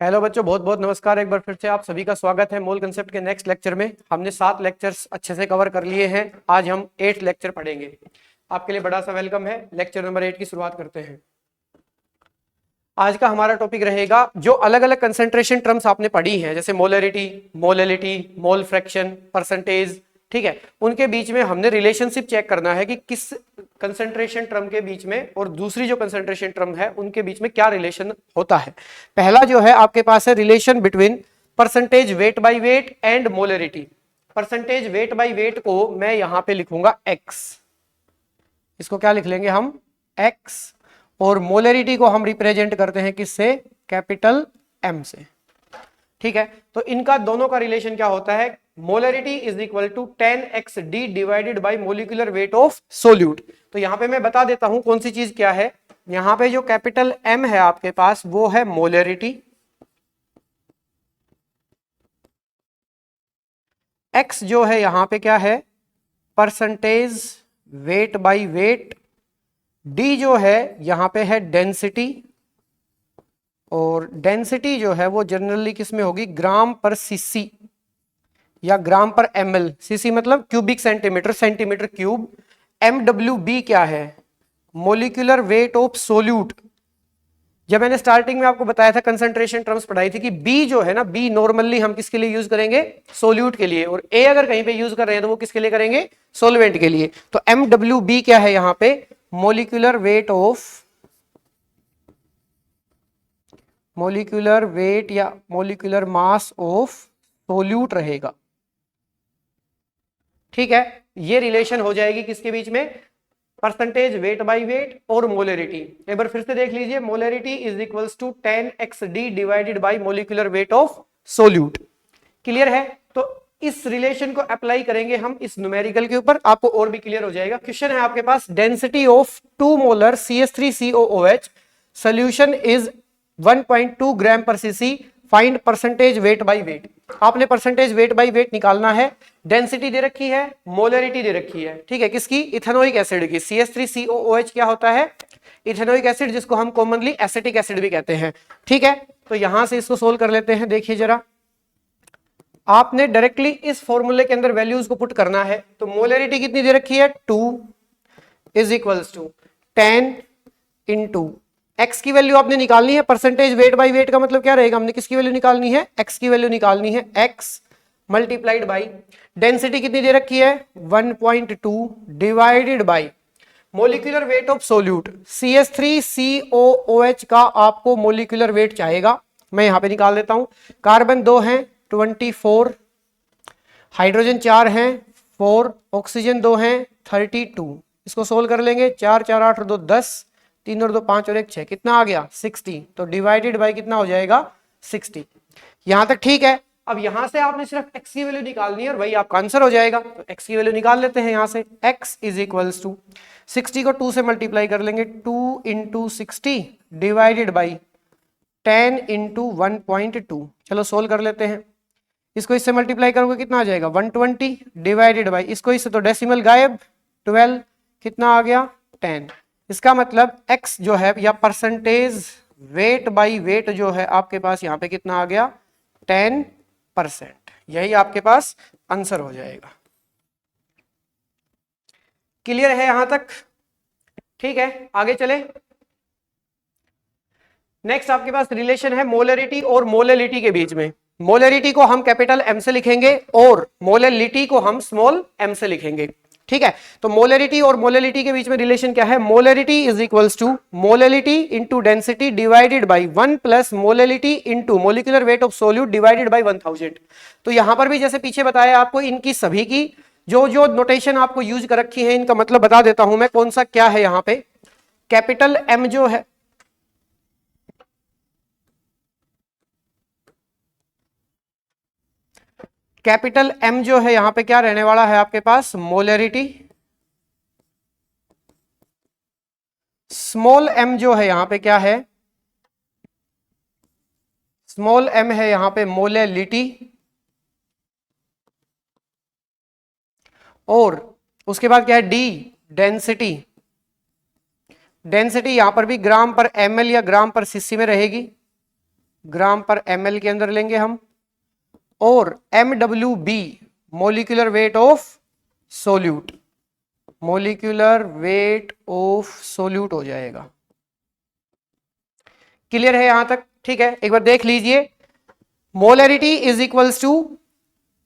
Hello बच्चों, बहुत बहुत नमस्कार। एक बार फिर से आप सभी का स्वागत है मोल कंसेप्ट के नेक्स्ट लेक्चर में। हमने 7 लेक्चर्स अच्छे से कवर कर लिए हैं। आज हम 8 लेक्चर पढ़ेंगे। आपके लिए बड़ा सा वेलकम है। लेक्चर नंबर 8 की शुरुआत करते हैं। आज का हमारा टॉपिक रहेगा जो अलग अलग कंसंट्रेशन टर्म्स आपने पढ़ी हैं, जैसे molarity, molality, mole fraction, percentage, ठीक है, उनके बीच में हमने रिलेशनशिप चेक करना है कि किस कंसंट्रेशन टर्म के बीच में और दूसरी जो कंसंट्रेशन टर्म है उनके बीच में क्या रिलेशन होता है। पहला जो है आपके पास है relation between percentage weight by wait and molarity. Percentage weight by wait को मैं यहां पे लिखूंगा एक्स, इसको क्या लिख लेंगे हम, एक्स। और मोलरिटी को हम रिप्रेजेंट करते हैं किससे, कैपिटल एम से, ठीक है। तो इनका दोनों का रिलेशन क्या होता है, molarity is equal to 10xd divided by molecular weight of solute. तो यहां पे मैं बता देता हूं कौन सी चीज क्या है। यहां पे जो कैपिटल एम है आपके पास वो है मोलरिटी, एक्स जो है यहां पे क्या है, percentage weight by wait, D जो है यहां पे है डेंसिटी, और डेंसिटी जो है वो जनरली किस में होगी, ग्राम पर सीसी या ग्राम पर एमएल। सीसी मतलब cubic centimetre, centimetre cube. MWB क्या है, मोलिकुलर वेट ऑफ सोल्यूट। जब मैंने स्टार्टिंग में आपको बताया था, कंसंट्रेशन टर्म्स पढ़ाई थी, कि बी जो है ना, बी नॉर्मली हम किसके लिए यूज करेंगे, सोल्यूट के लिए, और ए अगर कहीं पे यूज कर रहे हैं तो वो किसके लिए करेंगे, सोलवेंट के लिए। तो MWB क्या है यहां पे, मोलिकुलर वेट या मोलिकुलर मास ऑफ सोल्यूट रहेगा, ठीक है। ये रिलेशन हो जाएगी किसके बीच में, परसेंटेज वेट बाय वेट और मोलरिटी। एक बार फिर से देख लीजिए, molarity is equals to 10xd divided by molecular weight of solute. Clear है। तो इस रिलेशन को अप्लाई करेंगे हम इस न्यूमेरिकल के ऊपर, आपको और भी क्लियर हो जाएगा। क्वेश्चन है आपके पास, density of 2 molar CH3COOH solution is 1.2 gram per CC, find percentage weight by weight. आपने परसेंटेज वेट बाय वेट निकालना है। डेंसिटी दे रखी है, मोलरिटी दे रखी है, ठीक है, किसकी, इथेनोइक एसिड की। CH3COOH क्या होता है, इथेनोइक एसिड, जिसको हम कॉमनली एसिटिक एसिड भी कहते हैं, ठीक है। तो यहां से इसको सोल्व कर लेते हैं। देखिए जरा, आपने डायरेक्टली इस फॉर्मूले के अंदर वैल्यूज को पुट करना है। तो मोलरिटी कितनी दे रखी है, 2 is equals to 10 into x की वैल्यू आपने निकालनी है। परसेंटेज वेट बाय वेट का मतलब क्या रहेगा, हमने किसकी वैल्यू निकालनी है, एक्स की वैल्यू निकालनी है। एक्स मल्टीप्लाइड बाई डेंसिटी कितनी दे रखी है, 1.2 divided by molecular weight of solute. CH3COOH का आपको मोलिकुलर वेट चाहेगा, मैं यहां पे निकाल देता हूं। कार्बन 2 हैं 24, हाइड्रोजन 4 हैं 4, ऑक्सीजन 2 हैं 32। इसको सोल्व कर लेंगे, 4 4 8 और 2 10, 3 और 2 5 और 1 6, कितना आ गया 60। तो डिवाइडेड बाई कितना हो जाएगा 60। यहां तक ठीक है। अब यहां से आपने सिर्फ x की वैल्यू निकालनी है और वही आपका आंसर हो जाएगा। तो x की वैल्यू निकाल लेते हैं यहां से। x इज इक्वल्स टू 60 को 2 से मल्टीप्लाई कर लेंगे, 2 इंटू 60 डिवाइडेड बाई 10 इंटू 1.2। चलो सोल्व कर लेते हैं। इसको इससे मल्टीप्लाई करोगे कितना आ जाएगा, 120 डिवाइडेड बाई, इसको इससे तो डेसिमल गायब, 12, कितना आ गया 10। इसका मतलब x जो है या परसेंटेज वेट बाई वेट जो है आपके पास यहाँ पे कितना आ गया, 10%। यही आपके पास आंसर हो जाएगा। क्लियर है यहां तक, ठीक है, आगे चले। नेक्स्ट आपके पास रिलेशन है मोलरिटी और मोलैलिटी के बीच में। मोलरिटी को हम कैपिटल एम से लिखेंगे और मोलैलिटी को हम स्मॉल एम से लिखेंगे, ठीक है। तो मोलरिटी और मोलैलिटी के बीच में रिलेशन क्या है, molarity is equals to molality into density divided by 1 plus molality into molecular weight of solute divided by 1000। तो यहां पर भी जैसे पीछे बताया आपको, इनकी सभी की जो जो नोटेशन आपको यूज कर रखी है, इनका मतलब बता देता हूं मैं कौन सा क्या है। यहां पे कैपिटल एम जो है, कैपिटल एम जो है यहां पे क्या रहने वाला है आपके पास, मोलरिटी। स्मॉल एम जो है यहां पे क्या है, स्मॉल एम है यहां पे मोलैलिटी, और उसके बाद क्या है डी, डेंसिटी। डेंसिटी यहां पर भी ग्राम पर एमएल या ग्राम पर सीसी में रहेगी। ग्राम पर ml के अंदर लेंगे हम, और MWB molecular weight of solute, molecular weight of solute हो जाएगा। क्लियर है यहां तक? ठीक है, एक बार देख लीजिए, molarity is equals to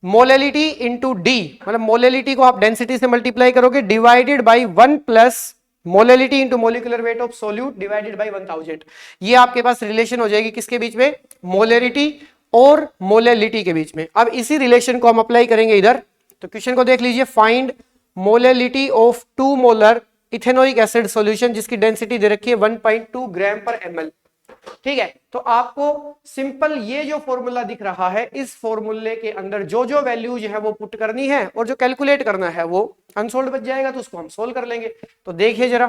molality into d, मतलब मोलैलिटी को आप डेंसिटी से मल्टीप्लाई करोगे divided by 1 plus molality into molecular weight of solute divided by 1000। ये आपके पास रिलेशन हो जाएगी किसके बीच में? मोलैरिटी और मोलैलिटी के बीच में। अब इसी रिलेशन को हम अप्लाई करेंगे इधर, तो क्वेश्चन को देख लीजिए, find molality of 2 molar ethanoic acid solution जिसकी डेंसिटी दे रखी है 1.2 ग्राम पर ml। ठीक है, तो आपको सिंपल ये जो फॉर्मूला दिख रहा है, इस फॉर्मूले के अंदर जो जो वैल्यूज है वो पुट करनी है, और जो कैलकुलेट करना है वो अनसोल्ड बच जाएगा, तो उसको हम सोल्व कर लेंगे। तो देखिए जरा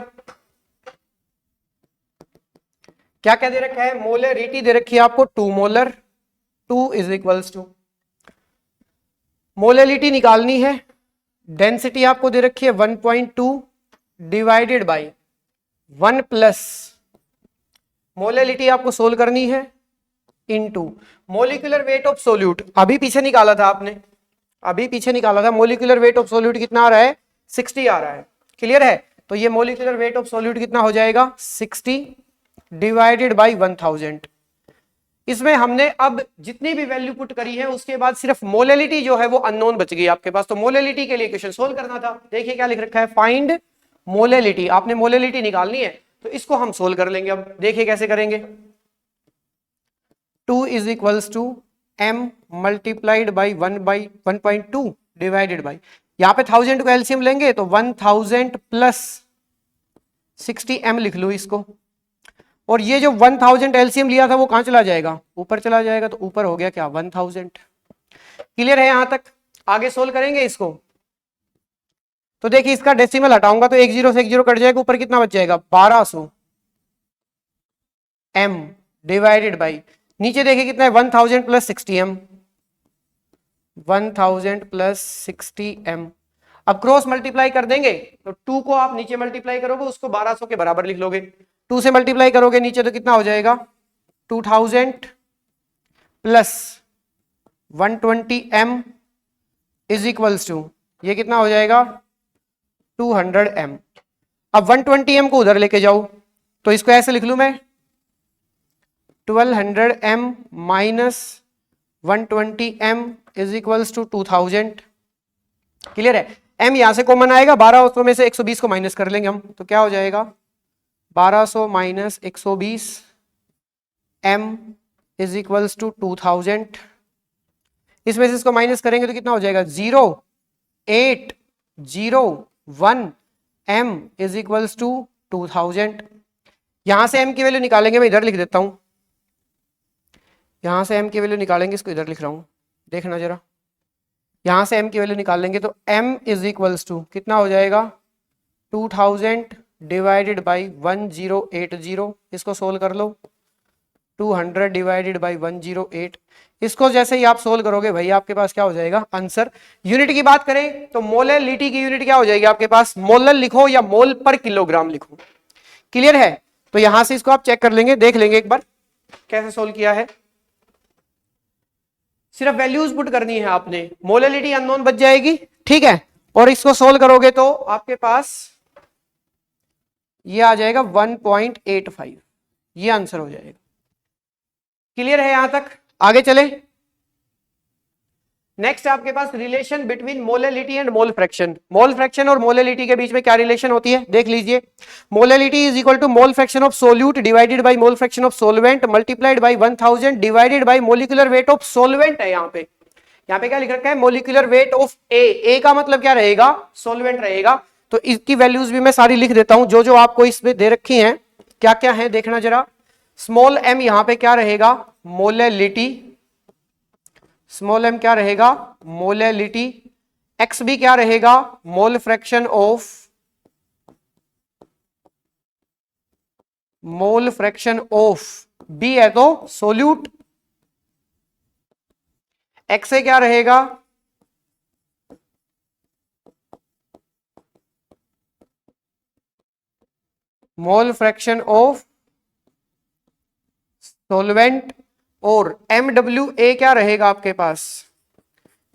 क्या क्या दे रखा है। मोलैरिटी दे रखी है आपको 2 molar, 2 is equals to, molality निकालनी है, डेंसिटी आपको दे रखी है 1.2 डिवाइडेड बाई 1 प्लस मोलैलिटी आपको सोल्व करनी है into molecular weight of solute. अभी पीछे निकाला था आपने, अभी पीछे निकाला था, मोलिकुलर वेट ऑफ सोल्यूट कितना आ रहा है? 60 आ रहा है। क्लियर है? तो ये मोलिकुलर वेट ऑफ सोल्यूट कितना हो जाएगा? 60 डिवाइडेड बाई 1000। इसमें हमने अब जितनी भी वैल्यू पुट करी है उसके बाद सिर्फ मोलैलिटी जो है वो अननोन बच गई आपके पास, तो मोलैलिटी के लिए क्वेश्चन सोल्व करना था। देखिए क्या लिख रखा है, फाइंड मोलैलिटी, आपने मोलैलिटी निकालनी है, तो इसको हम सोल्व कर लेंगे। अब देखिए कैसे करेंगे। 2 is equals to m multiplied by 1.2 divided by, यहां पे 1000 को एलसीएम लेंगे तो 1000 प्लस 60m लिख लो इसको, और ये जो 1000 एलसीएम लिया था वो कहां चला जाएगा? ऊपर चला जाएगा, तो ऊपर हो गया क्या? 1000। क्लियर है यहां तक? आगे सोल्व करेंगे इसको, तो देखिए इसका डेसिमल हटाऊंगा तो 10 से 10 कट जाएगा, ऊपर कितना बच जाएगा? 1200 m डिवाइडेड बाई, नीचे देखिए कितना है? 1000 प्लस 60m, 1000 प्लस 60m। अब क्रॉस मल्टीप्लाई कर देंगे, तो 2 को आप नीचे मल्टीप्लाई करोगे उसको 1200 के बराबर लिख लोगे, 2 से मल्टीप्लाई करोगे नीचे तो कितना हो जाएगा? 2000 plus 120m is equals to, ये कितना हो जाएगा? 200m। अब 120m को उधर लेके जाओ, तो इसको ऐसे लिख लू मैं, 1200m minus 120m is equals to 2000। Clear है? m यहां से कॉमन आएगा, 1200 में से 120 को माइनस कर लेंगे हम, तो क्या हो जाएगा? 1200 minus 120 m is equals to 2000। इसमें से इसको माइनस करेंगे तो कितना हो जाएगा? 0801 m इज इक्वल्स टू 2000। यहां से m की वैल्यू निकालेंगे, मैं इधर लिख देता हूं, यहां से m की वैल्यू निकालेंगे, इसको इधर लिख रहा हूं, देखना जरा, यहां से m की वैल्यू निकालेंगे तो m इज इक्वल्स टू कितना हो जाएगा? 2000 डिवाइडेड बाई 1080, इसको सोल्व कर लो, 200 डिवाइडेड बाई 108। इसको जैसे ही आप सोल्व करोगे भाई आपके पास क्या हो जाएगा? आंसर। यूनिट की बात करें तो मोलैलिटी की यूनिट क्या हो जाएगी आपके पास? मोलर लिखो या मोल पर किलोग्राम लिखो। क्लियर है? तो यहां से इसको आप चेक कर लेंगे, देख लेंगे एक बार कैसे सोल्व किया है। सिर्फ वैल्यूज पुट करनी है आपने, मोलैलिटी अननोन बच जाएगी। ठीक है, और इसको सोल्व करोगे तो आपके पास ये आ जाएगा 1.85, ये आंसर हो जाएगा। क्लियर है यहां तक? आगे चले। नेक्स्ट आपके पास relation between molality and mole fraction. Mole fraction और मोलैलिटी के बीच में क्या रिलेशन होती है देख लीजिए। Molality is equal to mole fraction of solute divided by mole fraction of solvent multiplied by 1000 divided by molecular weight of solvent है। यहाँ पे क्या लिख रखा है? मोलिकुलर वेट ऑफ ए का मतलब क्या रहेगा? सोलवेंट रहेगा। तो इसकी वैल्यूज भी मैं सारी लिख देता हूं, जो जो आपको इसमें दे रखी हैं क्या क्या है देखना जरा। स्मॉल m यहां पे क्या रहेगा? मोलैलिटी। स्मॉल m क्या रहेगा? मोलैलिटी। x भी क्या रहेगा? मोल फ्रैक्शन ऑफ b है तो सोल्यूट। x से क्या रहेगा? मोल फ्रैक्शन ऑफ सोलवेंट, और MWA क्या रहेगा आपके पास,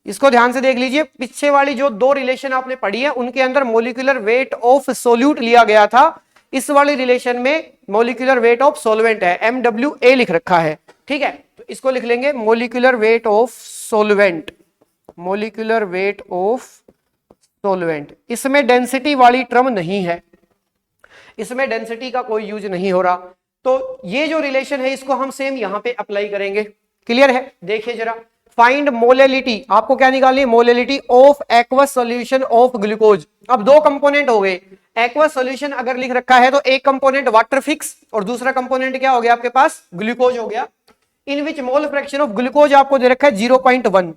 इसको ध्यान से देख लीजिए। पीछे वाली जो दो रिलेशन आपने पढ़ी है उनके अंदर मोलिकुलर वेट ऑफ सोल्यूट लिया गया था, इस वाली रिलेशन में मोलिकुलर वेट ऑफ सॉल्वेंट है, MWA लिख रखा है, ठीक है। तो इसको लिख लेंगे molecular weight of solvent, molecular weight of solvent. इसमें डेंसिटी वाली टर्म नहीं है, इसमें डेंसिटी का कोई यूज नहीं हो रहा। तो ये जो रिलेशन है इसको हम सेम यहां पे अप्लाई करेंगे। क्लियर है? देखिए जरा, फाइंड मोलेलिटी, आपको क्या निकालनी है, molality of aqueous solution of glucose. अब दो कंपोनेंट हो गए, एक्वस सॉल्यूशन अगर लिख रखा है तो एक कंपोनेंट वाटर फिक्स और दूसरा कंपोनेंट क्या हो गया आपके पास, ग्लूकोज हो गया। इन विच मोल फ्रैक्शन ऑफ ग्लूकोज आपको दे रखा है 0.1,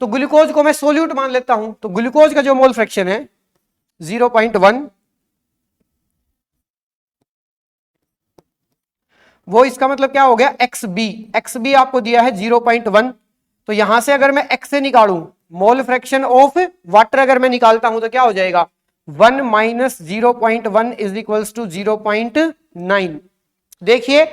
तो ग्लूकोज को मैं सोल्यूट मान लेता हूं, तो ग्लूकोज का जो मोल फ्रैक्शन है 0.1, वो इसका मतलब क्या हो गया, XB। XB आपको दिया है 0.1, तो यहां से अगर मैं X से निकालूं मोल फ्रैक्शन ऑफ वाटर अगर मैं निकालता हूं तो क्या हो जाएगा, 1 माइनस 0.1 इज इक्वल्स टू 0.9। देखिए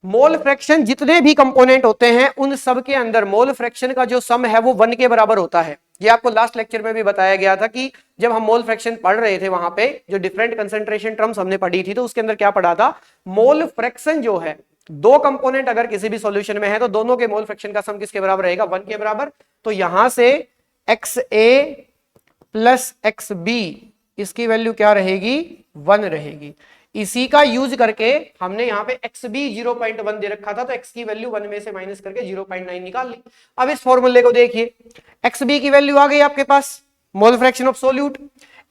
मोल फ्रैक्शन जितने भी कंपोनेंट होते हैं उन सब के अंदर मोल फ्रैक्शन का जो सम है वो 1 के बराबर होता है। ये आपको लास्ट लेक्चर में भी बताया गया था कि जब हम मोल फ्रैक्शन पढ़ रहे थे वहां पे जो डिफरेंट कंसंट्रेशन टर्म्स हमने पढ़ी थी तो उसके अंदर क्या पढ़ा था, मोल फ्रैक्शन जो है, दो कंपोनेंट अगर किसी भी सॉल्यूशन में है तो दोनों के मोल फ्रैक्शन का सम किसके बराबर रहेगा, 1 के बराबर। तो यहां से XA प्लस XB इसकी वैल्यू क्या रहेगी, 1 रहेगी। इसी का यूज करके हमने यहाँ पे XB 0.1 दे रखा था तो X की वैल्यू 1 में से माइनस करके 0.9 निकाल ली। अब इस फॉर्मूले को देखिए, XB की वैल्यू आ गई आपके पास, mole fraction of solute,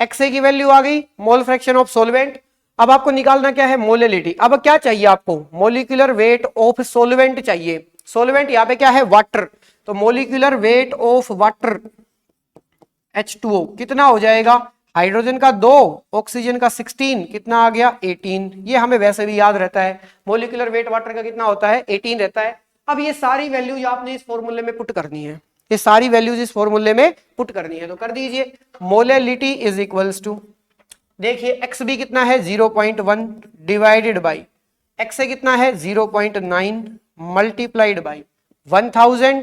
XA की वैल्यू आ गई, मोल फ्रैक्शन ऑफ सॉल्वेंट। अब आपको निकालना क्या है, मोलेलिटी। अब क्या चाहिए आपको, मोलिकुलर वेट ऑफ सॉल्वेंट चाहिए। सॉल्वेंट यहाँ पे क्या है, वाटर, तो molecular weight of water H2O कितना हो जाएगा, हाइड्रोजन का 2, ऑक्सीजन का 16, कितना आ गया 18। ये हमें वैसे भी याद रहता है, मोलिकुलर वेट वाटर का कितना होता है, 18 रहता है। अब ये सारी वैल्यूज आपने इस फॉर्मूले में पुट करनी है, ये सारी वैल्यूज इस फॉर्मूले में पुट करनी है, तो कर दीजिए। मोलेलिटी इज इक्वल्स टू, देखिए XB कितना है 0.1 डिवाइडेड बाई XA कितना है 0.9 मल्टीप्लाइड बाई 1000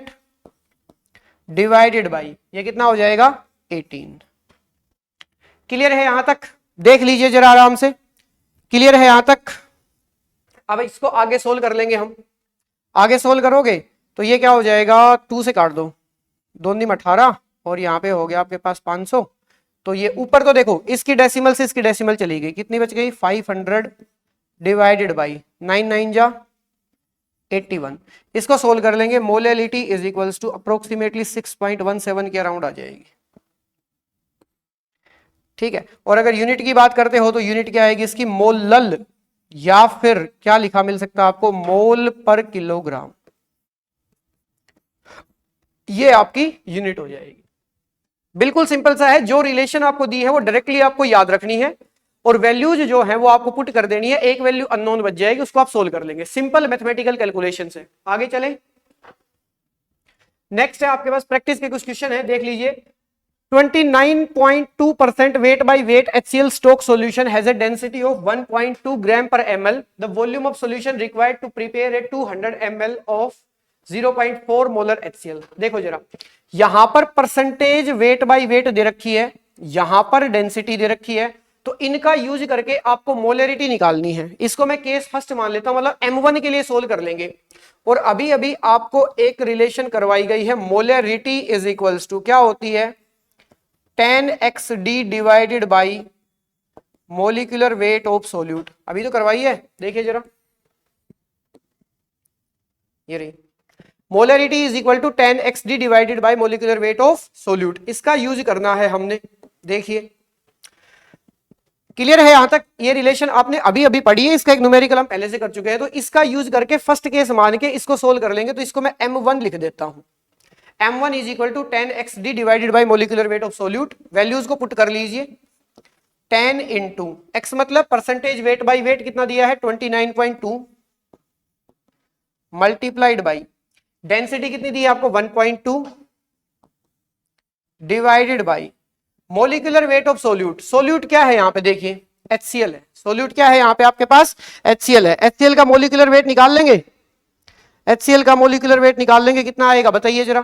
डिवाइडेड बाई ये कितना हो जाएगा 18। क्लियर है यहां तक, देख लीजिए जरा आराम से, क्लियर है यहां तक। अब इसको आगे सोल्व कर लेंगे हम, आगे सोल्व करोगे तो ये क्या हो जाएगा, 2 से काट दो, 2 × 18 और यहाँ पे हो गया आपके पास 500। तो ये ऊपर तो देखो इसकी डेसिमल से इसकी डेसिमल चली गई, कितनी बच गई 500 डिवाइडेड बाई 9 9 जा 81। इसको सोल्व कर लेंगे, molality is equals to approximately 6.17 के अराउंड आ जाएगी, ठीक है। और अगर यूनिट की बात करते हो तो यूनिट क्या आएगी इसकी, मोलल, या फिर क्या लिखा मिल सकता है आपको, मोल पर किलोग्राम, ये आपकी यूनिट हो जाएगी। बिल्कुल सिंपल सा है, जो रिलेशन आपको दी है वो डायरेक्टली आपको याद रखनी है और वैल्यूज जो है वो आपको पुट कर देनी है, एक वैल्यू अननोन बच जाएगी, उसको आप सोल्व कर लेंगे सिंपल मैथमेटिकल कैलकुलेशन से। आगे चले, नेक्स्ट है आपके पास प्रैक्टिस के कुछ क्वेश्चन है, देख लीजिए। 29.2% weight by weight HCl stock solution has a density of 1.2 gram per ml. The volume of solution required to prepare a 200 ml of 0.4 molar HCl। देखो जरा, यहां पर परसेंटेज वेट बाय वेट दे रखी है, यहां पर डेंसिटी दे रखी है, तो इनका यूज करके आपको मोलरिटी निकालनी है। इसको मैं केस फर्स्ट मान लेता हूं, मतलब M1 के लिए सोल्व कर लेंगे। और अभी अभी आपको एक रिलेशन करवाई गई है, मोलरिटी इज इक्वल्स टू क्या होती है, 10xd divided by molecular weight of solute. अभी तो करवाई है, देखिए जरा, ये रही molarity is equal to 10xd divided by molecular weight of solute, इसका यूज करना है हमने। देखिए क्लियर है यहां तक, ये रिलेशन आपने अभी अभी पढ़ी है, इसका एक न्यूमेरिकल हम पहले से कर चुके हैं, तो इसका यूज करके फर्स्ट केस मान के इसको सोल्व कर लेंगे। तो इसको मैं M1 लिख देता हूं, M1 is equal to 10xd divided by molecular weight of solute. Values को पुट कर लीजिए, 10 इंटू x मतलब परसेंटेज वेट बाई वेट कितना दिया है 29.2 मल्टीप्लाइड बाई डेंसिटी कितनी दी है आपको 1.2 divided by molecular weight of solute. Solute क्या है यहाँ पे देखिए HCl है, सोल्यूट क्या है यहाँ पे आपके पास HCl है। HCl का मोलिकुलर वेट निकाल लेंगे, HCl का मोलिकुलर वेट निकाल लेंगे, कितना आएगा बताइए जरा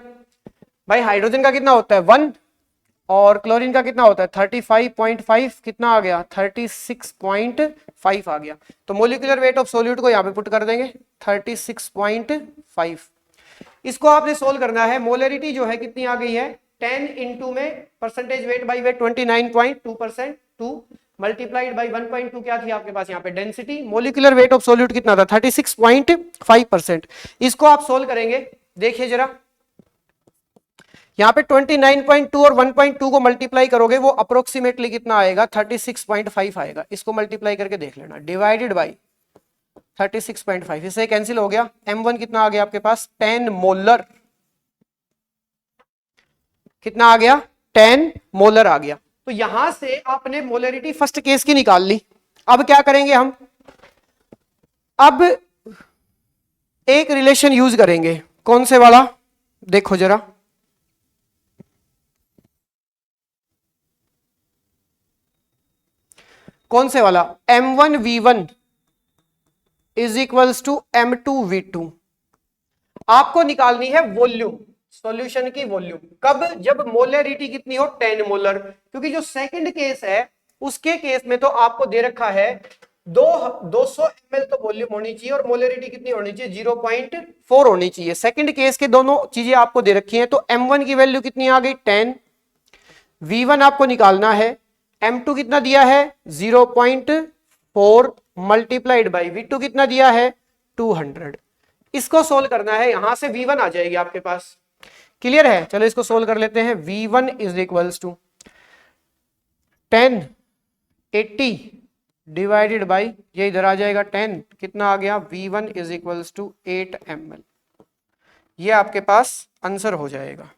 भाई। हाइड्रोजन का कितना होता है 1 और क्लोरीन का कितना होता है 35.5, कितना आ गया 36.5 आ गया। तो मोलिकुलर वेट ऑफ सोल्यूट को यहाँ पे पुट कर देंगे 36.5। इसको आपने सोल्व करना है। मोलरिटी जो है कितनी आ गई है 10 इंटू में percentage weight by wait 29.2%, 2 multiplied by 1.2 क्या थी आपके पास यहाँ पे density. Molecular weight of solute कितना था 36.5%। इसको आप सोल्व करेंगे, देखिए जरा यहाँ पे 29.2 और 1.2 को मल्टीप्लाई करोगे वो अप्रोक्सीमेटली कितना आएगा 36.5 आएगा। इसको मल्टीप्लाई करके देख लेना, डिवाइडेड बाई 36.5, इससे कैंसिल हो गया। M1 कितना आ गया आपके पास 10 मोलर, कितना आ गया 10 मोलर आ गया। तो यहां से आपने मोलरिटी फर्स्ट केस की निकाल ली। अब क्या करेंगे हम, अब एक रिलेशन यूज करेंगे, कौन से वाला देखो जरा, कौन से वाला M1V1 is equals to M2V2। आपको निकालनी है वॉल्यूम, सॉल्यूशन की वॉल्यूम। कब, जब मोलरिटी कितनी हो 10 मोलर, क्योंकि जो सेकंड केस है उसके केस में तो आपको दे रखा है 200 ml तो वॉल्यूम होनी चाहिए और मोलरिटी कितनी होनी चाहिए 0.4 होनी चाहिए। सेकंड केस के दोनों चीजें आपको दे रखी हैं। तो M1 की वैल्यू कितनी आ गई 10, V1 आपको निकालना है, M2 कितना दिया है 0.4 मल्टीप्लाइड बाई V2 कितना दिया है 200। इसको सोल्व करना है, यहां से V1 आ जाएगी आपके पास। क्लियर है, चलो इसको सोल्व कर लेते हैं। V1 is equals to 1080 divided by, ये इधर आ जाएगा 10, कितना आ गया V1 is equals to 8 ml। ये आपके पास आंसर हो जाएगा,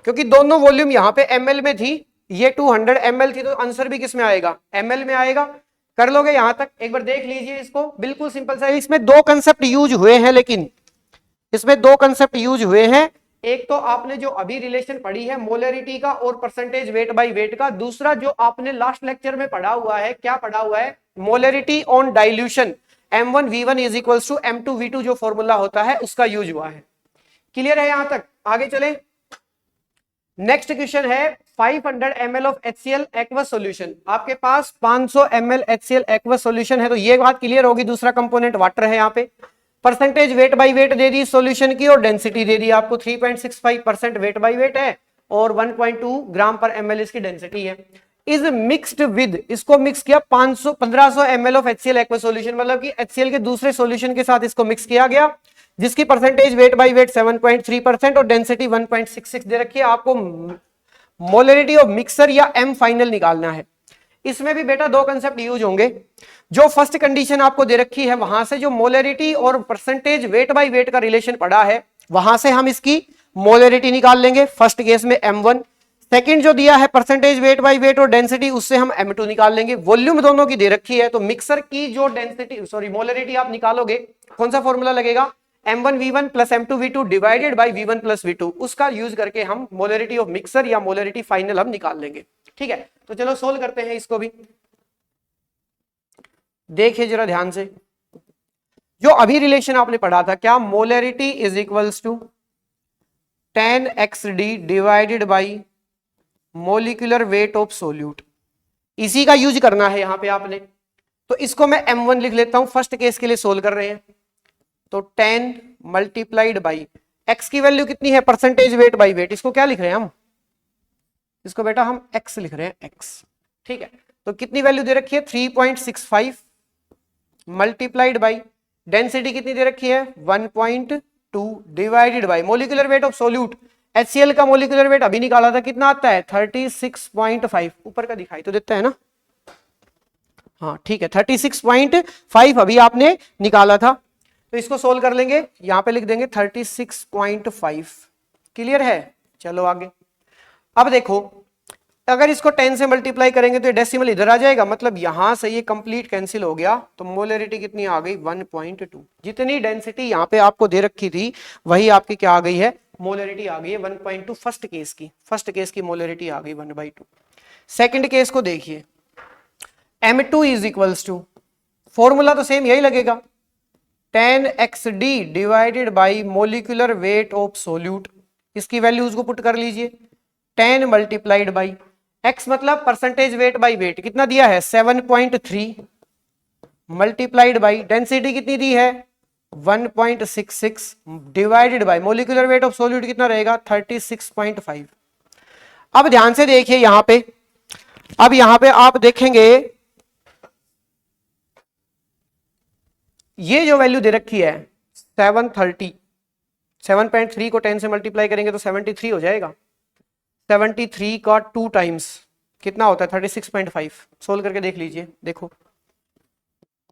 क्योंकि दोनों वॉल्यूम यहां पे ml में थी, ये 200 ml थी, तो आंसर भी किस में आएगा ml में आएगा। कर लोगे यहां तक, एक बार देख लीजिए इसको, बिल्कुल सिंपल सा। इसमें दो कंसेप्ट यूज हुए हैं, लेकिन इसमें दो कंसेप्ट यूज हुए हैं। एक तो आपने जो अभी रिलेशन पढ़ी है मोलरिटी का और परसेंटेज वेट बाय वेट का, दूसरा जो आपने लास्ट लेक्चर में पढ़ा हुआ है, क्या पढ़ा हुआ है, molarity on dilution M1V1 is equals to M2V2 जो फॉर्मूला होता है उसका यूज हुआ है। क्लियर है यहां तक, आगे चले। नेक्स्ट क्वेश्चन है 500 ml of HCl aqueous solution. आपके पास 500 ml HCl एक्वस सॉल्यूशन है, तो ये बात क्लियर होगी, दूसरा कंपोनेंट वाटर है यहाँ पे। Percentage weight by wait they the solution की और डेंसिटी दे दी आपको 3.65% वेट बाय वेट है और 1.2 ग्राम पर ml इसकी डेंसिटी है। इज मिक्स्ड विद, इसको मिक्स किया 1500 ml of HCl aqueous solution, मतलब कि HCl के दूसरे सॉल्यूशन के साथ इसको मिक्स किया गया, जिसकी परसेंटेज वेट बाय वेट 7.3% और डेंसिटी 1.66 दे रखी है। आपको मोलरिटी ऑफ मिक्सर या M फाइनल निकालना है। इसमें भी बेटा दो कंसेप्ट यूज होंगे। जो फर्स्ट कंडीशन आपको दे रखी है वहां से जो मोलरिटी और परसेंटेज वेट बाय वेट का रिलेशन पड़ा है वहां से हम इसकी मोलरिटी निकाल लेंगे, फर्स्ट केस में M1। सेकंड जो दिया है परसेंटेज वेट बाय वेट और डेंसिटी, उससे हम M2 निकाल लेंगे। वॉल्यूम दोनों की दे रखी है, तो मिक्सर की जो डेंसिटी सॉरी मोलरिटी आप निकालोगे, कौन सा फॉर्मूला लगेगा M1V1 plus M2V2 divided by V1 plus V2, उसका यूज करके हम मोलरिटी ऑफ मिक्सर या मोलरिटी फाइनल हम निकाल लेंगे। ठीक है, तो चलो सोल्व करते हैं इसको भी। देखिए जरा ध्यान से, जो अभी रिलेशन आपने पढ़ा था, क्या molarity is equals to 10xd divided by molecular weight of solute, इसी का यूज करना है यहां पे आपने। तो इसको मैं M1 लिख लेता हूं, फर्स्ट केस के लिए सोल्व कर रहे हैं। तो 10 मल्टीप्लाइड बाई x की वैल्यू कितनी है परसेंटेज वेट बाई वेट, इसको क्या लिख रहे हैं हम, इसको बेटा हम x लिख रहे हैं x। ठीक है, तो कितनी वैल्यू दे रखी है 3.65 मल्टीप्लाइड बाई डेंसिटी कितनी दे रखी है 1.2 divided by molecular weight of solute. HCl का मोलिकुलर वेट अभी निकाला था, कितना आता है 36.5, ऊपर का दिखाई तो देता है ना, हाँ ठीक है 36.5 अभी आपने निकाला था। तो इसको सोल्व कर लेंगे, यहां पे लिख देंगे 36.5। क्लियर है, चलो आगे। अब देखो, अगर इसको 10 से मल्टीप्लाई करेंगे तो ये डेसिमल इधर आ जाएगा, मतलब यहां से ये कंप्लीट कैंसिल हो गया। तो मोलरिटी कितनी आ गई 1.2, जितनी डेंसिटी यहां पे आपको दे रखी थी वही आपकी क्या आ गई है, मोलरिटी आ गई है 1.2 फर्स्ट केस की मोलरिटी आ गई 1/2। सेकंड केस को देखिए, M2 is equals to formula तो सेम यही लगेगा, 10xd divided by molecular weight of solute. इसकी वैल्यूज को पुट कर लीजिए, 10 मल्टीप्लाइड बाई x मतलब परसेंटेज वेट बाई वेट कितना दिया है 7.3 मल्टीप्लाइड बाई डेंसिटी कितनी दी है 1.66 divided by molecular weight of solute कितना रहेगा 36.5। अब ध्यान से देखिए यहां पे, अब यहां पे आप देखेंगे ये जो वैल्यू दे रखी है 730, 7.3 को 10 से मल्टीप्लाई करेंगे तो 73 हो जाएगा, 73 का 2 टाइम्स कितना होता है 36.5। सोल्व करके देख लीजिए, देखो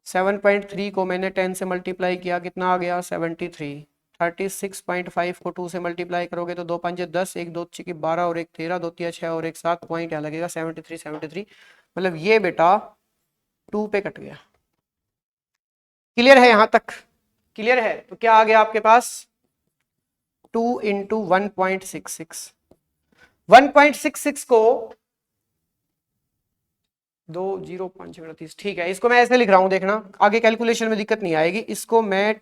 7.3 को मैंने 10 से मल्टीप्लाई किया कितना आ गया 73, 36.5 को 2 से मल्टीप्लाई करोगे तो 2 5 10, 1 2 6 12 और 1 13, 2 3 6 और 1 7 पॉइंट यहाँ लगेगा 73 73, मतलब ये बेटा 2 पे कट गया। क्लियर है यहां तक? क्लियर है? तो क्या आ गया आपके पास 2 इंटू 1.66, 1.66 को 2 0 5 ठीक है, इसको मैं ऐसे लिख रहा हूं, देखना आगे कैलकुलेशन में दिक्कत नहीं आएगी। इसको मैं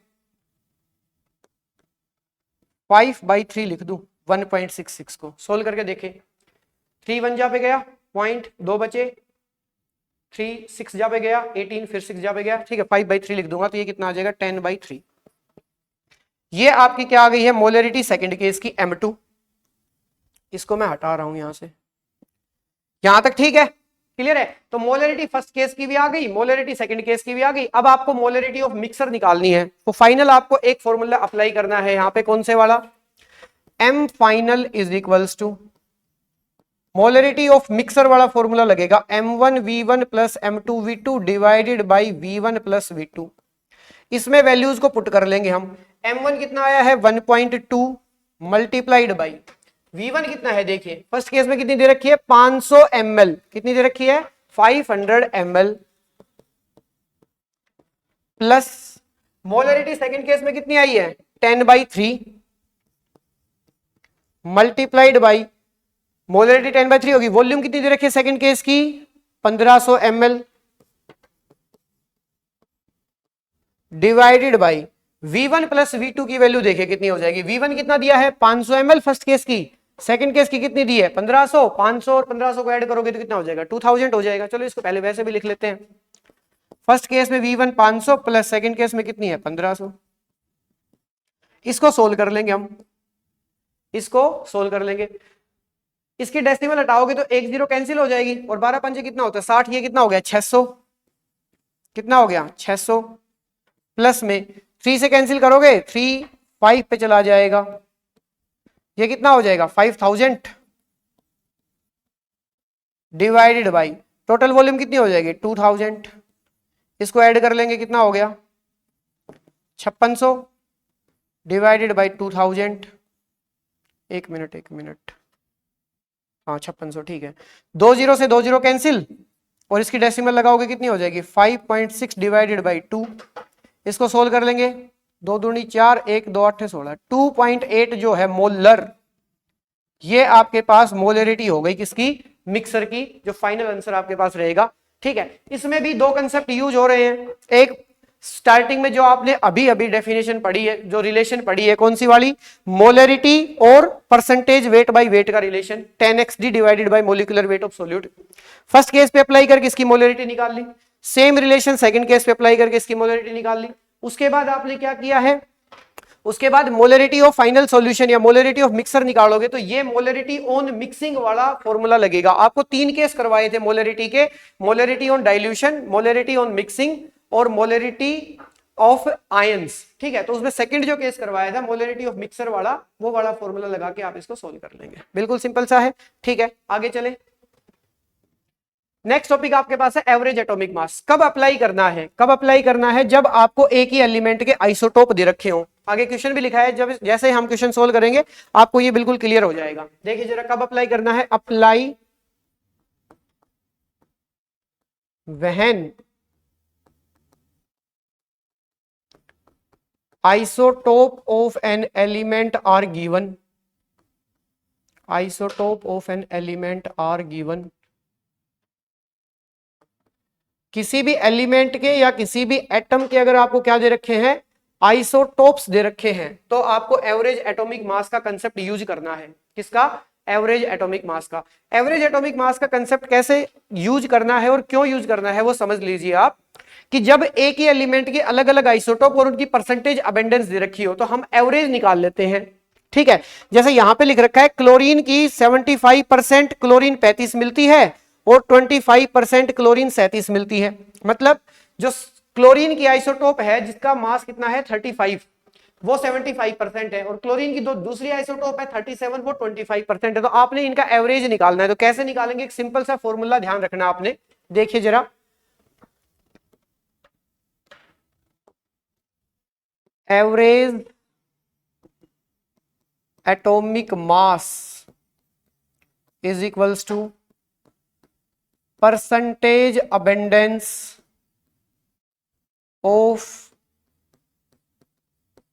5/3 लिख दूं 1.66 को, सोल्व करके देखें, 3 1 जा पे गया पॉइंट, 2 बचे, 3 6 जा पे गया 18, फिर 6 जा पे गया, ठीक है 5/3 लिख दूंगा तो ये कितना आ जाएगा 10/3। ये आपकी क्या आ गई है मोलरिटी सेकंड केस की M2। इसको मैं हटा रहा हूं यहां से, यहां तक ठीक है? क्लियर है? तो मोलरिटी फर्स्ट केस की भी आ गई, मोलरिटी सेकंड केस की भी आ गई। अब आपको मोलरिटी ऑफ मिक्सर निकालनी है, तो फाइनल आपको एक फॉर्मूला अप्लाई करना है यहां पे, कौन से वाला, M final is equals to molarity of mixture वाला फॉर्मूला लगेगा M1V1 plus M2V2 divided by V1 plus V2। इसमें वैल्यूज को पुट कर लेंगे हम, M1 कितना आया है 1.2 मल्टीप्लाइड बाई V1 कितना है, देखिए फर्स्ट केस में कितनी दे रखी है 500 ml, कितनी दे रखी है 500 ml, plus molarity second case में कितनी आई है 10/3 मल्टीप्लाइड बाई मोलरिटी 10/3 होगी, वॉल्यूम कितनी दे रखी है सेकंड केस की 1500 ml divided by V1 plus V2 की वैल्यू देखिए कितनी हो जाएगी, V1 कितना दिया है 500 ml फर्स्ट केस की, सेकंड केस की कितनी दी है 1500, 500 और 1500 को ऐड करोगे तो कितना हो जाएगा 2000 हो जाएगा। चलो इसको पहले वैसे भी लिख लेते हैं, फर्स्ट केस में V1 500 प्लस सेकंड केस में कितनी है 1500। इसको सोल्व कर लेंगे हम, इसको सोल्व कर लेंगे, इसकी डेसिमल हटाओगे तो 1 0 कैंसिल हो जाएगी और 12 पंजे कितना होता है 60, ये कितना हो गया 600, कितना हो गया 600, प्लस में 3 से कैंसिल करोगे 3 5 पे चला जाएगा, ये कितना हो जाएगा 5000 डिवाइडेड बाई टोटल वॉल्यूम कितनी हो जाएगी 2000। इसको ऐड कर लेंगे कितना हो गया 5600 डिवाइडेड बाई 2000। एक मिनट, हाँ 5600 ठीक है, 2 0 से 2 0 कैंसिल और इसकी डेसिमल लगाओगे कितनी हो जाएगी 5.6 डिवाइडेड बाई 2। इसको सोल्व कर लेंगे, 2 दूनी 4, 1 2 8 16, 2.8 जो है मोलर, ये आपके पास मोलरिटी हो गई किसकी मिक्सर की, जो फाइनल आंसर आपके पास रहेगा। ठीक है, इसमें भी दो कंसेप्ट यूज हो रहे हैं, एक स्टार्टिंग में जो आपने अभी अभी डेफिनेशन पढ़ी है, जो रिलेशन पढ़ी है कौन सी वाली, मोलरिटी और परसेंटेज वेट बाय वेट का relation 10xd divided by molecular weight of solute. First case पे अप्लाई करके इसकी मोलरिटी निकाल ली, सेम रिलेशन सेकंड केस पे अप्लाई करके इसकी मोलरिटी निकाल ली। उसके बाद आपने क्या किया है, उसके बाद मोलरिटी ऑफ फाइनल सॉल्यूशन या मोलरिटी ऑफ मिक्सर निकालोगे तो ये मोलरिटी ऑन मिक्सिंग वाला फॉर्मूला लगेगा। आपको 3 केस करवाए थे मोलरिटी के, molarity on dilution, molarity on mixing और मोलरिटी ऑफ आयंस। ठीक है, तो उसमें सेकंड जो केस करवाया था मोलरिटी ऑफ मिक्सर वाला, वो वाला फॉर्मूला लगा के आप इसको सोल्व कर लेंगे। बिल्कुल सिंपल सा है। ठीक है, आगे चले। नेक्स्ट टॉपिक आपके पास है एवरेज एटॉमिक मास। कब अप्लाई करना है, कब अप्लाई करना है, जब आपको एक ही एलिमेंट के आइसोटोप दे रखे हो। आगे क्वेश्चन भी लिखा है, जब जैसे हम क्वेश्चन सोल्व करेंगे आपको ये बिल्कुल क्लियर हो जाएगा। देखिए जरा कब अप्लाई करना है, apply when isotope of an element are given, isotope of an element are given. किसी भी एलिमेंट के या किसी भी एटम के अगर आपको क्या दे रखे हैं, आइसोटोप्स दे रखे हैं, तो आपको एवरेज एटॉमिक मास का कंसेप्ट यूज करना है। किसका? एवरेज एटॉमिक मास का। एवरेज एटॉमिक मास का कंसेप्ट कैसे यूज करना है और क्यों यूज करना है वो समझ लीजिए आप, कि जब एक ही एलिमेंट के अलग अलग आइसोटोप और उनकी परसेंटेज अबेंडेंस दे रखी हो तो हम एवरेज निकाल लेते हैं। ठीक है, जैसे यहां पे लिख रखा है क्लोरीन की 75% क्लोरीन 35 मिलती है और 25% क्लोरीन 37 मिलती है। मतलब जो क्लोरीन की आइसोटोप है जिसका मास कितना है 35, वो 75% है, और क्लोरीन की दूसरी आइसोटोप है 37, वो 25% है। तो आपने इनका एवरेज निकालना है। तो कैसे निकालेंगे? एक सिंपल सा फॉर्मूला ध्यान रखना आपने, देखिए जरा। Average atomic mass is equals to percentage abundance of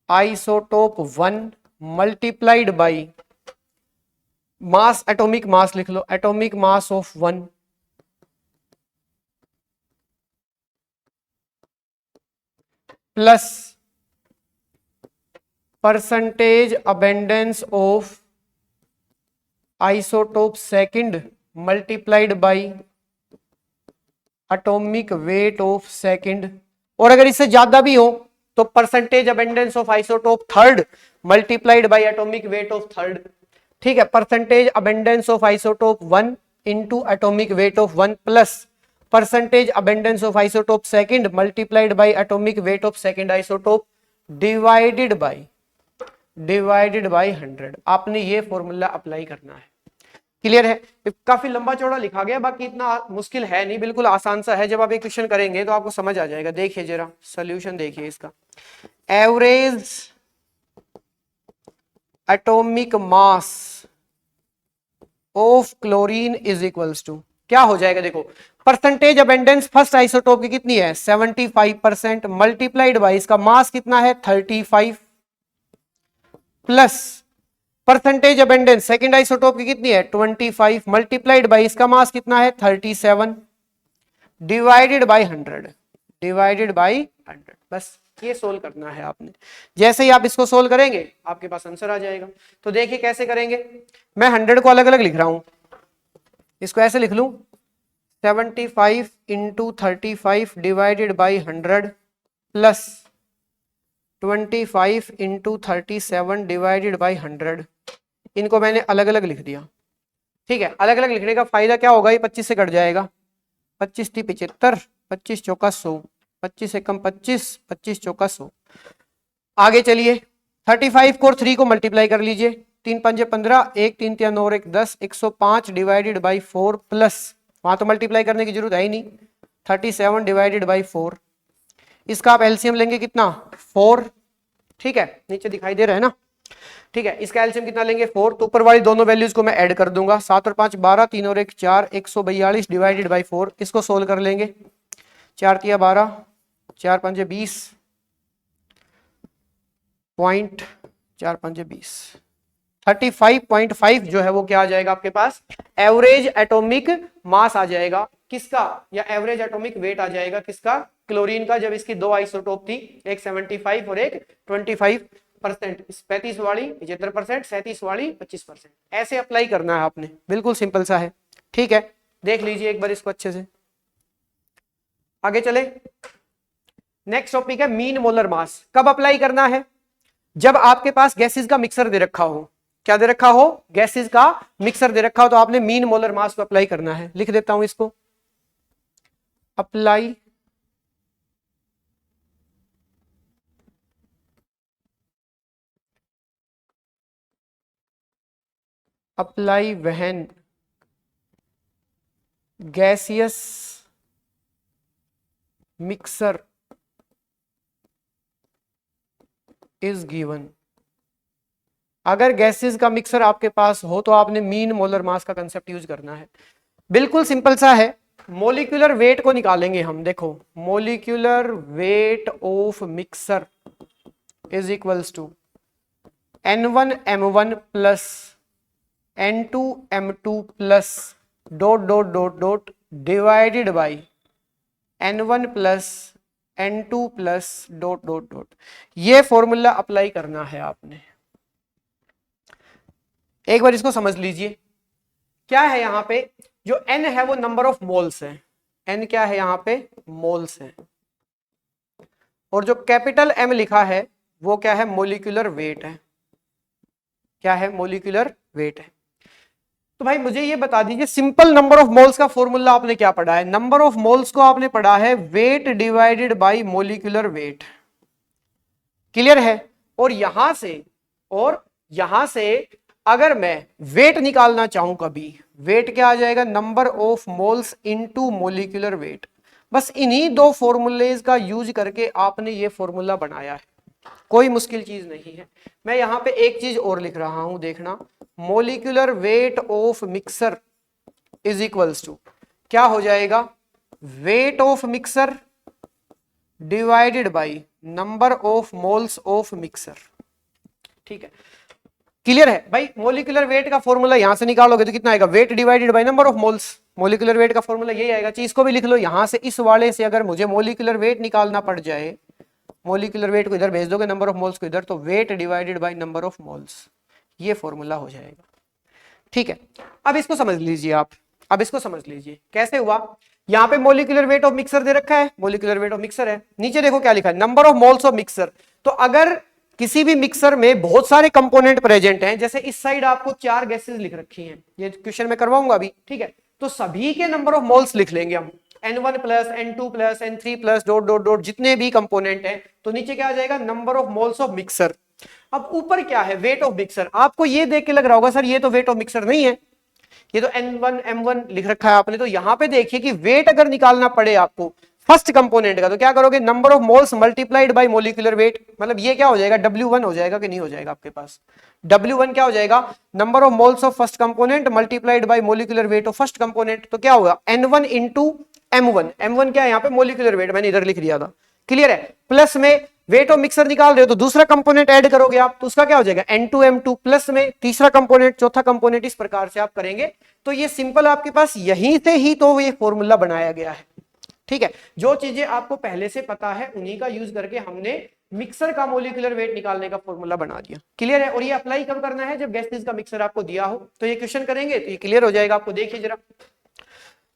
isotope 1 multiplied by mass, atomic mass लिख लो, atomic mass of 1 plus percentage abundance of isotope second multiplied by atomic weight of second, और अगर इससे ज्यादा भी हो तो percentage abundance of isotope third multiplied by atomic weight of third. ठीक है, percentage abundance of isotope 1 into atomic weight of 1 plus percentage abundance of isotope second multiplied by atomic weight of second isotope divided by 100। आपने ये formula apply करना है। Clear है? काफी लंबा चौड़ा लिखा गया, बाकी इतना मुश्किल है नहीं, बिल्कुल आसान सा है। जब आप एक क्वेश्चन करेंगे तो आपको समझ आ जाएगा। देखिए जरा सॉल्यूशन देखिए इसका। Average atomic mass of chlorine is equals to क्या हो जाएगा? देखो, परसेंटेज अबेंडेंस फर्स्ट आइसोटोप की कितनी है 75%, मल्टीप्लाइड बाई इसका मास कितना है 35, plus percentage abundance second isotope की कितनी है 25, मल्टीप्लाइड बाई इसका मास कितना है 37, डिवाइडेड बाई 100, डिवाइडेड बाई 100। बस ये सोल्व करना है आपने। जैसे ही आप इसको सोल्व करेंगे आपके पास आंसर आ जाएगा। तो देखिए कैसे करेंगे। मैं 100 को अलग अलग लिख रहा हूं, इसको ऐसे लिख लूं 75 into 35 divided by 100 plus 25 into 37 divided by 100। इनको मैंने अलग अलग लिख दिया। ठीक है, अलग अलग लिखने का फायदा क्या होगा, ये 25 से कट जाएगा, 25 × 75, 25 × 4 = 100, 25 एकम 25, 25 × 4 = 100। आगे चलिए 35 को और 3 को मल्टीप्लाई कर लीजिए, 3 × 5 = 15, 1 3 3 9 और 1 10, 105 डिवाइडेड बाई 4 प्लस, वहां तो मल्टीप्लाई करने की जरूरत है ही नहीं, 37 डिवाइडेड बाई 4। इसका आप एलसीएम लेंगे कितना 4। ठीक है, नीचे दिखाई दे रहा है ना। ठीक है, इसका एलसीएम कितना लेंगे 4। तो ऊपर वाली दोनों वैल्यूज को मैं ऐड कर दूंगा, 7 और 5 12, 3 और 1 4, 142 डिवाइडेड बाई 4। इसको सोल्व कर लेंगे, 4 × 3 = 12, 4 × 5 = 20, पॉइंट 4 × 5 = 20, 35.5 जो है वो क्या आ जाएगा आपके पास, एवरेज एटॉमिक मास आ जाएगा। किसका? या एवरेज एटॉमिक वेट आ जाएगा किसका? क्लोरीन का। जब इसकी दो आइसोटोप थी, एक 75 और एक 25%, 35 वाली 75%, 37 वाली 25%। ऐसे अप्लाई करना है आपने, बिल्कुल सिंपल सा है। ठीक है, देख लीजिए एक बार इसको अच्छे से। आगे चले, नेक्स्ट टॉपिक है मीन मोलर मास। कब अप्लाई करना है? जब आपके पास गैसेस का मिक्सर दे रखा हो। क्या दे रखा हो? गैसेस का मिक्सर दे रखा हो, तो आपने मीन मोलर मास को अप्लाई करना है। लिख देता हूं इसको, apply when gaseous mixer is given. अगर गैसेस का मिक्सर आपके पास हो तो आपने मीन मोलर मास का कंसेप्ट यूज करना है। बिल्कुल सिंपल सा है, मोलिकुलर वेट को निकालेंगे हम। देखो, molecular weight of mixture is equals to N1 M1 plus N2 M2 plus dot dot dot dot divided by N1 plus N2 plus dot dot dot, ये फॉर्मूला अप्लाई करना है आपने। एक बार इसको समझ लीजिए, क्या है यहां पे, जो N है वो नंबर ऑफ मोल्स है, N क्या है यहां पे, मोल्स है, और जो कैपिटल M लिखा है वो क्या है, मोलिकुलर वेट है। क्या है, मोलिकुलर वेट है। तो भाई मुझे ये बता दीजिए, सिंपल नंबर ऑफ मोल्स का फॉर्मूला आपने क्या पढ़ा है, नंबर ऑफ मोल्स को आपने पढ़ा है weight divided by molecular wait, clear है। और यहां से अगर मैं वेट निकालना चाहूं कभी, वेट क्या आ जाएगा, number of moles into molecular wait. बस इन्हीं दो फॉर्मूलेज का यूज करके आपने ये फॉर्मूला बनाया है, कोई मुश्किल चीज नहीं है। मैं यहां पे एक चीज और लिख रहा हूं, देखना, molecular weight of mixture is equals to क्या हो जाएगा, weight of mixture divided by number of moles of mixture. ठीक है, क्लियर है भाई। मोलिकुलर वेट का फॉर्मूला यहां से निकालोगे तो कितना आएगा, weight divided by number of moles. Molecular weight का फॉर्मूला यही आएगा। चीज को भी लिख लो, यहां से इस वाले से अगर मुझे मोलिकुलर वेट निकालना पड़ जाए, मोलिकुलर वेट को इधर भेज दोगे, नंबर ऑफ मोल्स को इधर, तो weight divided by number of moles, ये फॉर्मूला हो जाएगा। ठीक है, अब इसको समझ लीजिए आप, अब इसको समझ लीजिए कैसे हुआ। यहाँ पे मोलिकुलर वेट ऑफ मिक्सर दे रखा है, मोलिकुलर वेट ऑफ मिक्सर है, नीचे देखो क्या लिखा है, number of moles of mixer. तो अगर किसी भी मिक्सर में बहुत सारे कंपोनेंट प्रेजेंट हैं, जैसे इस साइड आपको 4 गैसेस लिख रखी हैं, ये क्वेश्चन में करवाऊंगा अभी, ठीक है, तो सभी के नंबर ऑफ मोल्स लिख लेंगे हम, N1 plus N2 plus N3 plus dot dot dot, जितने भी कंपोनेंट हैं, तो नीचे क्या आ जाएगा, number of moles of mixer. अब ऊपर क्या है, वेट ऑफ मिक्सर। आपको ये देख के लग रहा होगा सर ये तो वेट ऑफ मिक्सर नहीं है, ये तो N1 M1 लिख रखा है आपने। तो यहां पे देखिए कि वेट अगर निकालना पड़े आपको फर्स्ट कंपोनेंट का, तो क्या करोगे, number of moles multiplied by molecular wait. मतलब ये क्या हो जाएगा, W1 हो जाएगा कि नहीं हो जाएगा आपके पास, W1 क्या हो जाएगा, number of moles of first component multiplied by molecular weight of first component. तो क्या होगा, N1 इंटू M1, M1 क्या है यहाँ पे, मोलिकुलर वेट, मैंने इधर लिख दिया था, क्लियर है। प्लस में वेट ऑफ मिक्सर निकाल रहे हो तो दूसरा कंपोनेंट ऐड करोगे आप, तो उसका क्या हो जाएगा, N2 M2 प्लस में तीसरा कंपोनेंट, चौथा कंपोनेंट, इस प्रकार से आप करेंगे। तो ये सिंपल आपके पास यहीं से ही तो ये फॉर्मूला बनाया गया है। ठीक है, जो चीजें आपको पहले से पता है उन्हीं का यूज करके हमने मिक्सर का मोलिकुलर वेट निकालने का फॉर्मूला बना दिया, क्लियर है। और ये अप्लाई कब करना है, जब गैसेस का मिक्सर आपको दिया हो, तो ये क्वेश्चन करेंगे तो ये क्लियर हो जाएगा आपको। देखिए जरा,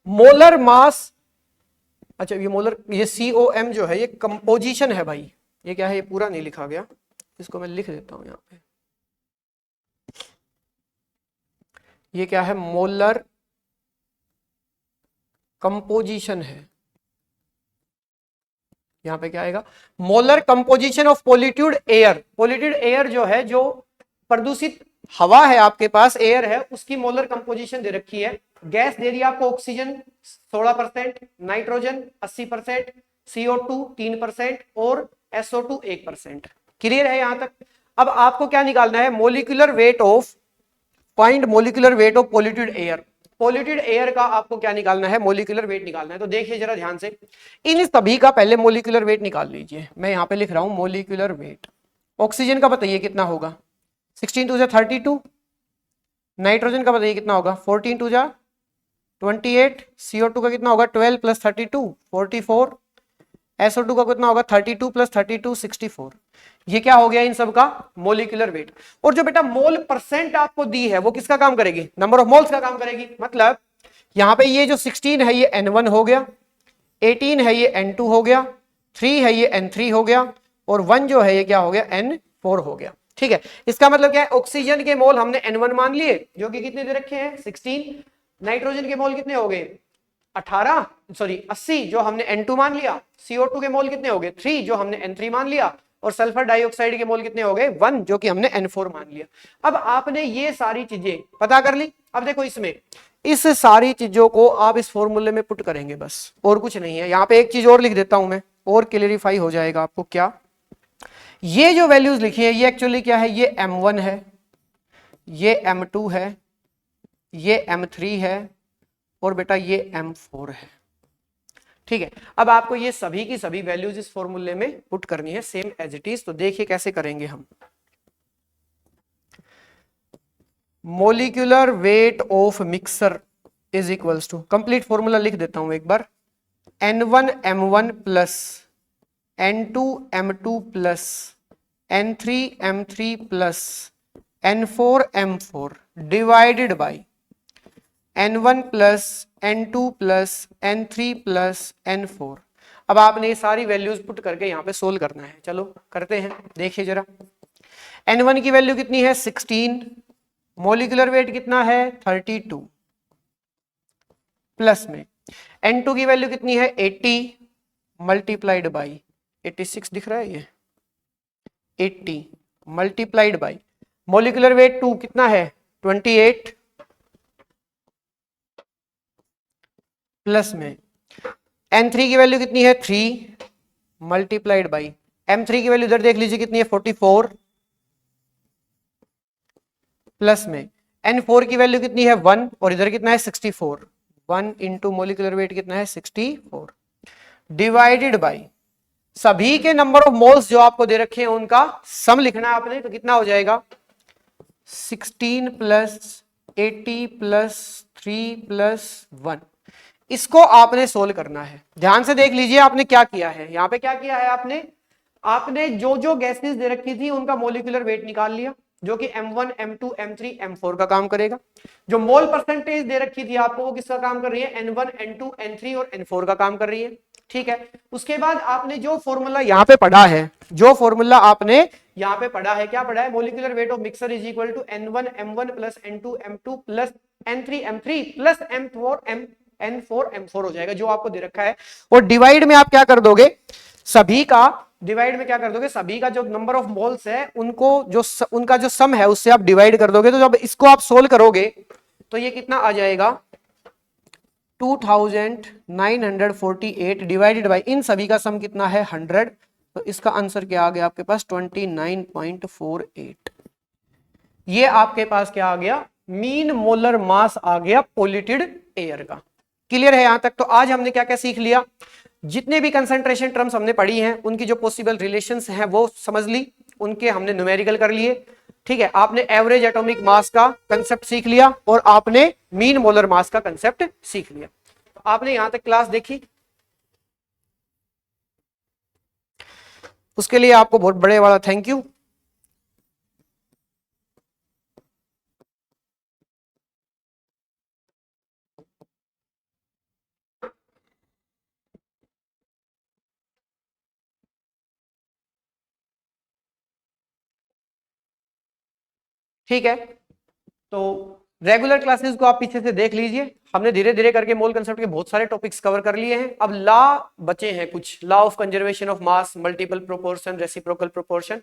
मोलर मास, अच्छा ये मोलर, ये COM जो है ये कंपोजिशन है भाई, ये क्या है, ये पूरा नहीं लिखा गया, इसको मैं लिख देता हूं यहाँ पे। ये क्या है, मोलर कंपोजिशन है, यहां पे क्या आएगा, molar composition of polluted air. Polluted air जो है, जो प्रदूषित हवा है आपके पास, एयर है, उसकी मोलर कंपोजिशन दे रखी है। गैस दे दी आपको, ऑक्सीजन 16%, नाइट्रोजन 80%, CO2 3% और SO2 1%। क्लियर है यहां तक। अब आपको क्या निकालना है, molecular weight of, find molecular weight of polluted air. Polluted air का आपको क्या निकालना है, मोलिकुलर वेट निकालना है। तो देखिए जरा ध्यान से, इन सभी का पहले मोलिकुलर वेट निकाल लीजिए। मैं यहां पे लिख रहा हूं मोलिकुलर वेट। ऑक्सीजन का बताइए कितना होगा, 16 2 32। नाइट्रोजन का बताइए कितना होगा, 14 2 28। CO2 का कितना होगा, 12 प्लस 32 44। SO2 का कितना होगा, 32 प्लस 32 64। ये क्या हो गया, इन सब का मोलिकुलर वेट। और जो बेटा मोल परसेंट आपको दी है वो किसका काम करेगी, नंबर ऑफ मोल्स का काम करेगी। मतलब यहां पे ये जो 16 है ये N1 हो गया, 18 है ये N2 हो गया, 3 है ये N3 हो गया, और 1 जो है ये क्या हो गया, N4 हो गया। ठीक है, इसका मतलब क्या है, ऑक्सीजन के मोल हमने N1 मान लिए, जो कि कितने दे रखे हैं 16। नाइट्रोजन के मोल कितने हो गए 80, जो हमने N2 मान लिया। CO2 के मोल कितने हो गए 3, जो हमने N3 मान लिया। और सल्फर डाइऑक्साइड के मोल कितने हो गए 1, जो कि हमने N4 मान लिया। अब आपने ये सारी चीजें पता कर ली। अब देखो इसमें, इस सारी चीजों को आप इस फॉर्मूले में पुट करेंगे, बस और कुछ नहीं है। यहाँ पे एक चीज और लिख देता हूं मैं, और क्लियरिफाई हो जाएगा आपको। क्या, ये जो वैल्यूज लिखी है ये एक्चुअली क्या है, ये M1 है, ये M2 है, ये M3 है, और बेटा ये M4 है। ठीक है, अब आपको ये सभी की सभी वैल्यूज इस फॉर्मूले में पुट करनी है सेम एज इट इज। तो देखिए कैसे करेंगे हम। Molecular weight of mixture is equals to, complete formula लिख देता हूं एक बार। N1 M1 plus N2 M2 plus N3 M3 plus N4 M4 divided by N1 plus N2 plus N3 plus N4। अब आपने ये सारी वैल्यूज पुट करके यहाँ पे सोल्व करना है। चलो करते हैं, देखिए जरा। N1 की वैल्यू कितनी है 16, मोलिकुलर वेट कितना है 32, प्लस में N2 की वैल्यू कितनी है 80 मल्टीप्लाइड बाई 86 दिख रहा है ये 80 मल्टीप्लाइड बाई मोलिकुलर वेट 2 कितना है 28 प्लस में N3 की वैल्यू कितनी है 3 मल्टीप्लाइड बाई M3 की वैल्यू इधर देख लीजिए कितनी है 44 प्लस में N4 की वैल्यू कितनी है 1 और इधर कितना है 64। 1 इंटू मोलिकुलर वेट कितना है 64 डिवाइडेड बाई सभी के नंबर ऑफ मोल्स जो आपको दे रखे हैं उनका सम लिखना है आपने, तो कितना हो जाएगा 16 प्लस 80 प्लस 3 प्लस 1। इसको आपने सोल्व करना है। ध्यान से देख लीजिए आपने क्या किया है, यहां पे क्या किया है आपने जो जो गैसेस दे रखी थी उनका मोलिकुलर वेट निकाल लिया, जो कि M1 M2 M3 M4 का काम करेगा। जो मोल परसेंटेज दे रखी थी आपको वो किसका काम कर रही है N1 N2 N3 और N4 का काम कर रही है, ठीक है। उसके बाद आपने जो फॉर्मूला यहाँ पे पढ़ा है, जो फॉर्मूला आपने यहाँ पे पढ़ा है, क्या पढ़ा है, molecular weight of mixture is equal to N1 M1 plus N2 M2 plus N3 M3 plus N4 M4 हो जाएगा जो आपको दे रखा है। और डिवाइड में आप क्या कर दोगे, सभी का डिवाइड में क्या कर दोगे, सभी का जो नंबर ऑफ मोल्स है उनको जो उनका जो सम है उससे आप डिवाइड कर दोगे। तो जब इसको आप सोल्व करोगे तो ये कितना आ जाएगा 2948 डिवाइडेड बाई इन सभी का सम कितना है 100। तो इसका आंसर क्या आ गया आपके पास 29.48। ये आपके पास क्या आ गया, मीन मोलर मास आ गया पॉल्यूटेड एयर का। क्लियर है यहां तक। तो आज हमने क्या क्या सीख लिया, जितने भी कंसंट्रेशन टर्म्स हमने पढ़ी हैं उनकी जो पॉसिबल रिलेशंस हैं वो समझ ली, उनके हमने न्यूमेरिकल कर लिए, ठीक है। आपने एवरेज एटॉमिक मास का कंसेप्ट सीख लिया और आपने मीन मोलर मास का कंसेप्ट सीख लिया। तो आपने यहां तक क्लास देखी, उसके लिए आपको बहुत बड़े वाला थैंक यू। ठीक है, तो रेगुलर क्लासेस को आप पीछे से देख लीजिए। हमने धीरे धीरे करके मोल कंसेप्ट के बहुत सारे टॉपिक्स कवर कर लिए हैं। अब लॉ बचे हैं कुछ, law of conservation of mass, multiple proportion, reciprocal proportion,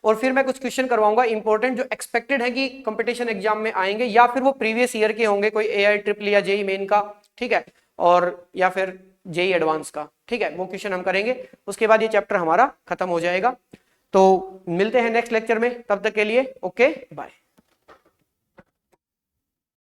और फिर मैं कुछ क्वेश्चन करवाऊंगा इंपॉर्टेंट जो एक्सपेक्टेड है कि कंपटीशन एग्जाम में आएंगे, या फिर वो प्रीवियस ईयर के होंगे, कोई AI ट्रिपल या जेई मेन का, ठीक है, और या फिर जेई एडवांस का, ठीक है, वो क्वेश्चन हम करेंगे। उसके बाद ये चैप्टर हमारा खत्म हो जाएगा। तो मिलते हैं नेक्स्ट लेक्चर में, तब तक के लिए ओके बाय।